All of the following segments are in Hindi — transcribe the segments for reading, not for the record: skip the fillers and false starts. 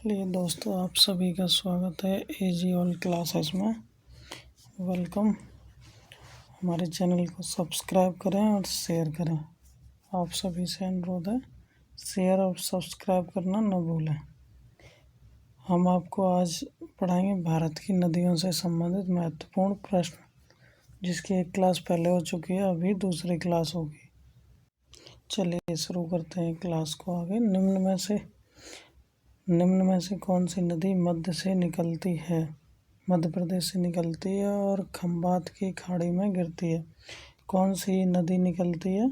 चलिए दोस्तों, आप सभी का स्वागत है एजी ऑल क्लासेस में। वेलकम। हमारे चैनल को सब्सक्राइब करें और शेयर करें। आप सभी से अनुरोध है, शेयर और सब्सक्राइब करना न भूलें। हम आपको आज पढ़ाएंगे भारत की नदियों से संबंधित महत्वपूर्ण प्रश्न, जिसकी एक क्लास पहले हो चुकी है, अभी दूसरी क्लास होगी। चलिए शुरू करते हैं क्लास को आगे। निम्न में से कौन सी नदी मध्य से निकलती है? मध्य प्रदेश से निकलती है और खंबात की खाड़ी में गिरती है। कौन सी नदी निकलती है?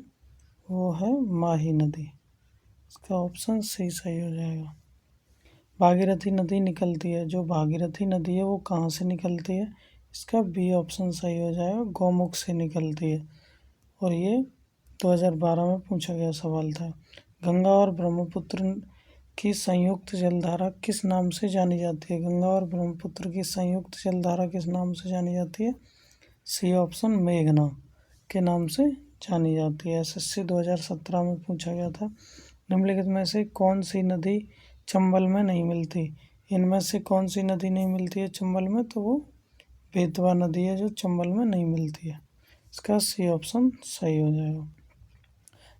वो है माही नदी। इसका ऑप्शन सी सही हो जाएगा। भागीरथी नदी निकलती है। जो भागीरथी नदी है वो कहाँ से निकलती है? इसका बी ऑप्शन सही हो जाएगा, गौमुख से निकलती है। और ये 2012 में पूछा गया सवाल था। गंगा और ब्रह्मपुत्र की संयुक्त जलधारा किस नाम से जानी जाती है? गंगा और ब्रह्मपुत्र की संयुक्त जलधारा किस नाम से जानी जाती है? सी ऑप्शन मेघना के नाम से जानी जाती है। एसएससी 2017 में पूछा गया था। निम्नलिखित में से कौन सी नदी चंबल में नहीं मिलती? इनमें से कौन सी नदी नहीं मिलती है चंबल में? तो वो बेतवा नदी है जो चंबल में नहीं मिलती है। इसका सी ऑप्शन सही हो जाएगा।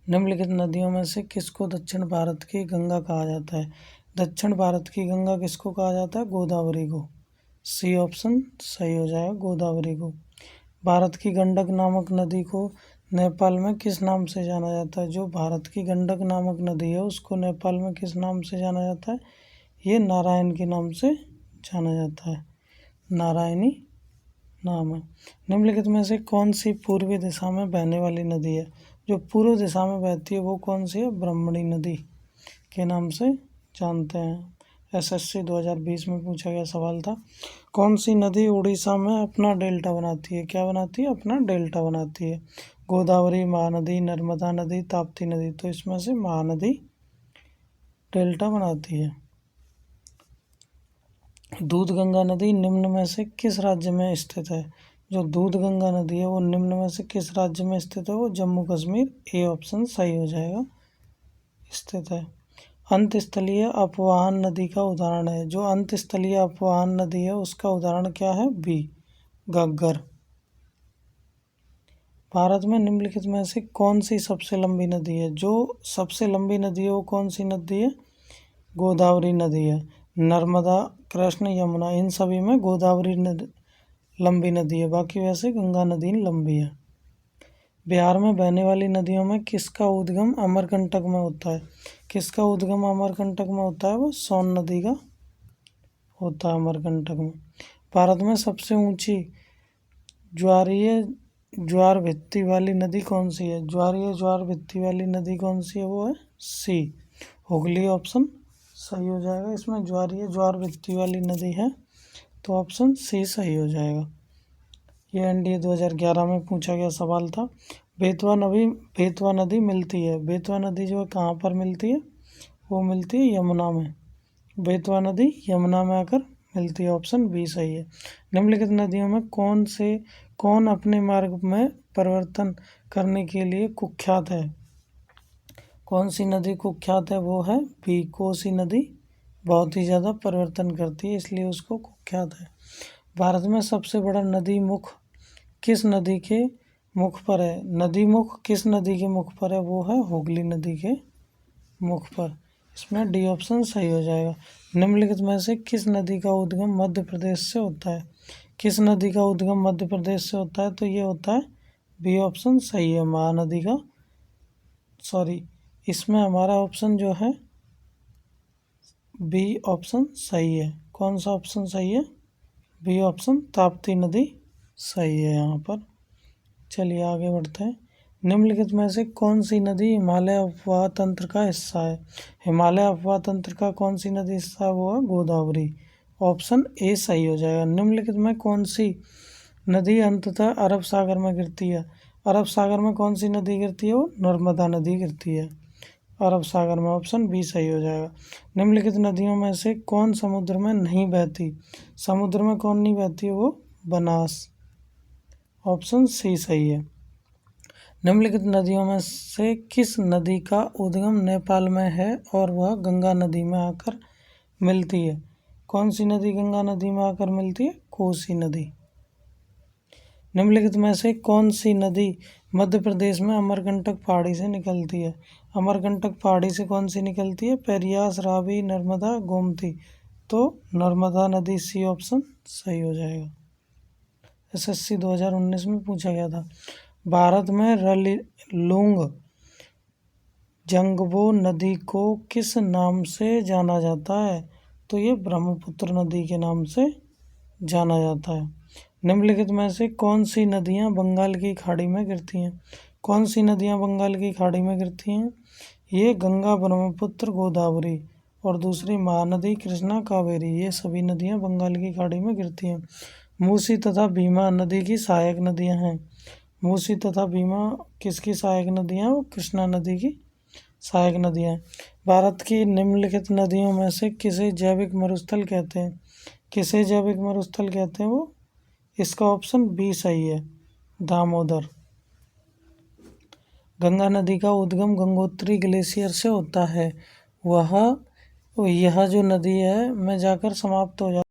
निम्नलिखित नदियों में से किसको दक्षिण भारत की गंगा कहा जाता है? दक्षिण भारत की गंगा किसको कहा जाता है? गोदावरी को। सी ऑप्शन सही हो जाएगा, गोदावरी को। भारत की गंडक नामक नदी को नेपाल में किस नाम से जाना जाता है? जो भारत की गंडक नामक नदी है उसको नेपाल में किस नाम से जाना जाता है? ये नारायण के नाम से जाना जाता है। नारायणी नाम है। निम्नलिखित में से कौन सी पूर्वी दिशा में बहने वाली नदी है? जो पूर्व दिशा में बहती है वो कौन सी है? ब्रह्मणी नदी के नाम से जानते हैं। एसएससी 2020 में पूछा गया सवाल था। कौन सी नदी उड़ीसा में अपना डेल्टा बनाती है? क्या बनाती है? अपना डेल्टा बनाती है। गोदावरी, महानदी, नर्मदा नदी, ताप्ती नदी। तो इसमें से महानदी डेल्टा बनाती है। दूधगंगा नदी निम्न में से किस राज्य में स्थित है? जो दूधगंगा नदी है वो निम्न में से किस राज्य में स्थित है? वो जम्मू कश्मीर। ए ऑप्शन सही हो जाएगा, स्थित है। अंतस्थलीय अपवाहन नदी का उदाहरण है। जो अंतस्थलीय अपवाहन नदी है उसका उदाहरण क्या है? बी, घग्गर। भारत में निम्नलिखित में से कौन सी सबसे लंबी नदी है? जो सबसे लंबी नदी है वो कौन सी नदी है? गोदावरी नदी है। नर्मदा, कृष्ण, यमुना, इन सभी में गोदावरी लंबी नदी है। बाकी वैसे गंगा नदी लंबी है। बिहार में बहने वाली नदियों में किसका उद्गम अमरकंटक में होता है? किसका उद्गम अमरकंटक में होता है? वो सोन नदी का होता है अमरकंटक में। भारत में सबसे ऊंची ज्वार भित्ति वाली नदी कौन सी है? ज्वार भित्ति वाली नदी कौन सी है? वो है सी, हुगली। ऑप्शन सही हो जाएगा। इसमें ज्वार भित्ति वाली नदी है तो ऑप्शन सी सही हो जाएगा। ये एनडीए 2011 में पूछा गया सवाल था। बेतवा नदी मिलती है। बेतवा नदी जो है कहाँ पर मिलती है? वो मिलती है यमुना में। बेतवा नदी यमुना में आकर मिलती है। ऑप्शन बी सही है। निम्नलिखित नदियों में कौन अपने मार्ग में परिवर्तन करने के लिए कुख्यात है? कौन सी नदी कुख्यात है? वो है बी, कोसी नदी। बहुत ही ज़्यादा परिवर्तन करती है इसलिए उसको कुख्यात है। भारत में सबसे बड़ा नदी मुख किस नदी के मुख पर है? नदी मुख किस नदी के मुख पर है? वो है हुगली नदी के मुख पर। इसमें डी ऑप्शन सही हो जाएगा। निम्नलिखित में से किस नदी का उद्गम मध्य प्रदेश से होता है? किस नदी का उद्गम मध्य प्रदेश से होता है? तो ये होता है बी ऑप्शन सही है, महानदी का। इसमें हमारा ऑप्शन जो है बी ऑप्शन सही है। कौन सा ऑप्शन सही है? बी ऑप्शन, ताप्ती नदी सही है यहाँ पर। चलिए आगे बढ़ते हैं। निम्नलिखित में से कौन सी नदी हिमालय अपवाह तंत्र का हिस्सा है? हिमालय अपवाह तंत्र का कौन सी नदी हिस्सा है? वो है गोदावरी। ऑप्शन ए सही हो जाएगा। निम्नलिखित में कौन सी नदी अंततः अरब सागर में गिरती है? अरब सागर में कौन सी नदी गिरती है? वो नर्मदा नदी गिरती है अरब सागर में। ऑप्शन बी सही हो जाएगा। निम्नलिखित नदियों में से कौन समुद्र में नहीं बहती? समुद्र में कौन नहीं बहती है? वो बनास। ऑप्शन सी सही है। निम्नलिखित नदियों में से किस नदी का उद्गम नेपाल में है और वह गंगा नदी में आकर मिलती है। कौन सी नदी गंगा नदी में आकर मिलती है? कोसी नदी। निम्नलिखित में से कौन सी नदी मध्य प्रदेश में अमरकंटक पहाड़ी से निकलती है? अमरकंटक पहाड़ी से कौन सी निकलती है? पेरियार, रावी, नर्मदा, गोमती। तो नर्मदा नदी, सी ऑप्शन सही हो जाएगा। SSC 2019 में पूछा गया था। भारत में रलुंग जंगबो नदी को किस नाम से जाना जाता है? तो ये ब्रह्मपुत्र नदी के नाम से जाना जाता है। निम्नलिखित में से कौन सी नदियां बंगाल की खाड़ी में गिरती हैं? कौन सी नदियां बंगाल की खाड़ी में गिरती हैं? ये गंगा, ब्रह्मपुत्र, गोदावरी और दूसरी महानदी कृष्णा, कावेरी, ये सभी नदियां बंगाल की खाड़ी में गिरती हैं। मूसी तथा भीमा नदी की सहायक नदियां हैं। मूसी तथा भीमा किसकी सहायक नदियां? वो कृष्णा नदी की सहायक नदियां हैं। भारत की निम्नलिखित नदियों में से किसे जैविक मरुस्थल कहते हैं? किसे जैविक मरुस्थल कहते हैं? वो इसका ऑप्शन बी सही है, दामोदर। गंगा नदी का उद्गम गंगोत्री ग्लेशियर से होता है। यह जो नदी है में जाकर समाप्त हो जाती है।